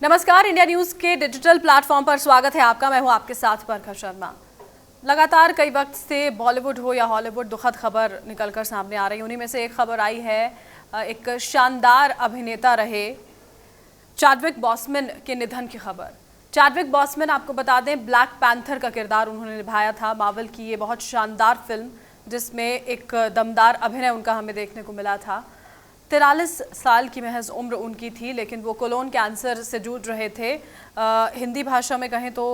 नमस्कार, India news के digital platform पर स्वागत है आपका। मैं हूं आपके साथ बरखा शर्मा। लगातार कई वक्त से बॉलीवुड हो या हॉलीवुड दुखद खबर निकलकर सामने आ रही है। उन्हीं में से एक खबर आई है, एक शानदार अभिनेता रहे चैडविक बॉसमैन के निधन की खबर। चैडविक बॉसमैन, आपको बता दें, ब्लैक पैंथर का किरदार उन्होंने निभाया था। मार्वल की ये बहुत शानदार फिल्म जिसमें एक दमदार अभिनय उनका हमें देखने को मिला था। 43 साल की महज उम्र उनकी थी, लेकिन वो कोलोन कैंसर से जूझ रहे थे। हिंदी भाषा में कहें तो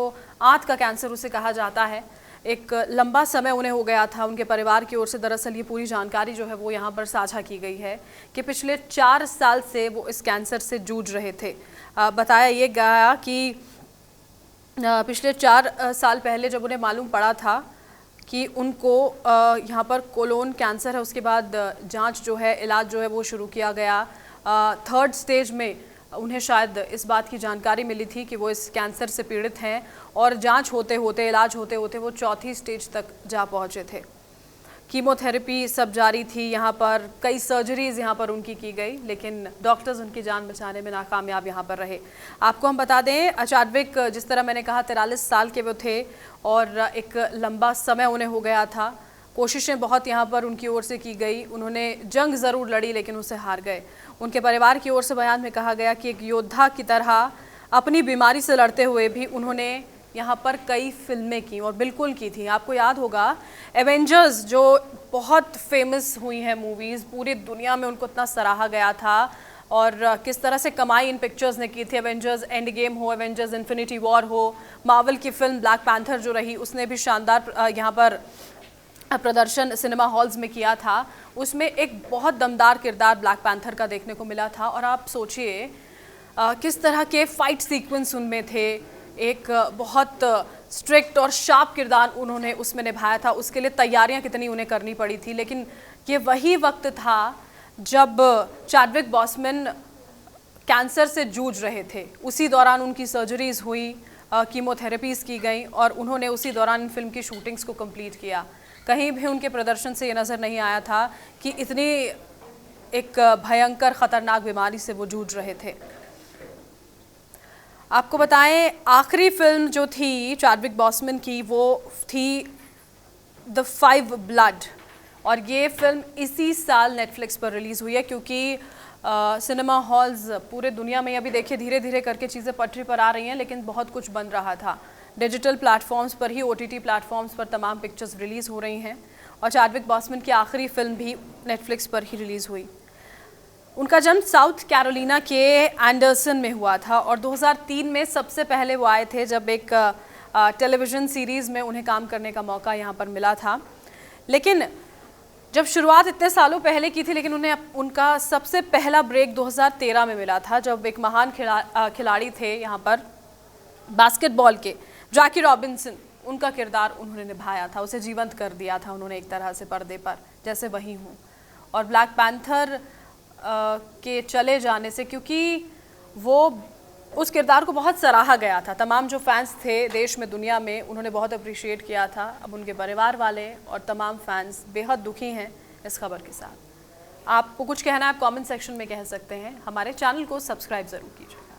आंत का कैंसर उसे कहा जाता है। एक लंबा समय उन्हें हो गया था। उनके परिवार की ओर से दरअसल ये पूरी जानकारी जो है वो यहाँ पर साझा की गई है कि पिछले 4 साल से वो इस कैंसर से जूझ रहे थे। बताया ये गया कि पिछले 4 साल पहले जब उन्हें मालूम पड़ा था कि उनको यहाँ पर कोलोन कैंसर है, उसके बाद जांच जो है, इलाज जो है वो शुरू किया गया। 3rd स्टेज में उन्हें शायद इस बात की जानकारी मिली थी कि वो इस कैंसर से पीड़ित हैं, और जांच होते होते, इलाज होते होते वो 4थी स्टेज तक जा पहुँचे थे। कीमोथेरेपी सब जारी थी, यहाँ पर कई सर्जरीज यहाँ पर उनकी की गई, लेकिन डॉक्टर्स उनकी जान बचाने में नाकामयाब यहाँ पर रहे। आपको हम बता दें, चैडविक, जिस तरह मैंने कहा, 43 साल के वो थे और एक लंबा समय उन्हें हो गया था। कोशिशें बहुत यहाँ पर उनकी ओर से की गई। उन्होंने जंग ज़रूर लड़ी लेकिन उसे हार गए। उनके परिवार की ओर से बयान में कहा गया कि एक योद्धा की तरह अपनी बीमारी से लड़ते हुए भी उन्होंने यहाँ पर कई फिल्में की, और बिल्कुल की थी। आपको याद होगा एवेंजर्स, जो बहुत फेमस हुई हैं मूवीज़, पूरी दुनिया में उनको इतना सराहा गया था, और किस तरह से कमाई इन पिक्चर्स ने की थी। एवेंजर्स एंड गेम हो, एवेंजर्स इन्फिनिटी वॉर हो, मार्वल की फिल्म ब्लैक पैंथर जो रही, उसने भी शानदार यहाँ पर प्रदर्शन सिनेमा हॉल्स में किया था। उसमें एक बहुत दमदार किरदार ब्लैक पैंथर का देखने को मिला था। और आप सोचिए किस तरह के फाइट सीक्वेंस उनमें थे। एक बहुत स्ट्रिक्ट और शार्प किरदार उन्होंने उसमें निभाया था। उसके लिए तैयारियां कितनी उन्हें करनी पड़ी थी। लेकिन ये वही वक्त था जब चैडविक बॉसमैन कैंसर से जूझ रहे थे। उसी दौरान उनकी सर्जरीज हुई, कीमोथेरेपीज़ की गई, और उन्होंने उसी दौरान फिल्म की शूटिंग्स को कंप्लीट किया। कहीं भी उनके प्रदर्शन से ये नज़र नहीं आया था कि इतनी एक भयंकर ख़तरनाक बीमारी से वो जूझ रहे थे। आपको बताएं, आखिरी फिल्म जो थी चैडविक बॉसमैन की, वो थी द 5 ब्लड, और ये फिल्म इसी साल नेटफ्लिक्स पर रिलीज़ हुई है। क्योंकि सिनेमा हॉल्स पूरे दुनिया में अभी देखिए धीरे धीरे करके चीज़ें पटरी पर आ रही हैं, लेकिन बहुत कुछ बन रहा था। डिजिटल प्लेटफॉर्म्स पर ही, OTT प्लेटफॉर्म्स पर तमाम पिक्चर्स रिलीज़ हो रही हैं, और चैडविक बॉसमैन की आखिरी फिल्म भी नेटफ्लिक्स पर ही रिलीज़ हुई। उनका जन्म साउथ कैरोलिना के एंडरसन में हुआ था, और 2003 में सबसे पहले वो आए थे, जब एक टेलीविज़न सीरीज़ में उन्हें काम करने का मौका यहाँ पर मिला था। लेकिन जब शुरुआत इतने सालों पहले की थी, लेकिन उनका सबसे पहला ब्रेक 2013 में मिला था, जब एक महान खिलाड़ी थे यहाँ पर बास्केटबॉल के, जैकी रॉबिन्सन, उनका किरदार उन्होंने निभाया था। उसे जीवंत कर दिया था उन्होंने एक तरह से पर्दे पर, जैसे वही हूँ। और ब्लैक पैंथर के चले जाने से, क्योंकि वो उस किरदार को बहुत सराहा गया था, तमाम जो फैंस थे देश में, दुनिया में, उन्होंने बहुत अप्रिशिएट किया था। अब उनके परिवार वाले और तमाम फैंस बेहद दुखी हैं इस खबर के साथ। आपको कुछ कहना है, आप कमेंट सेक्शन में कह सकते हैं। हमारे चैनल को सब्सक्राइब ज़रूर कीजिए।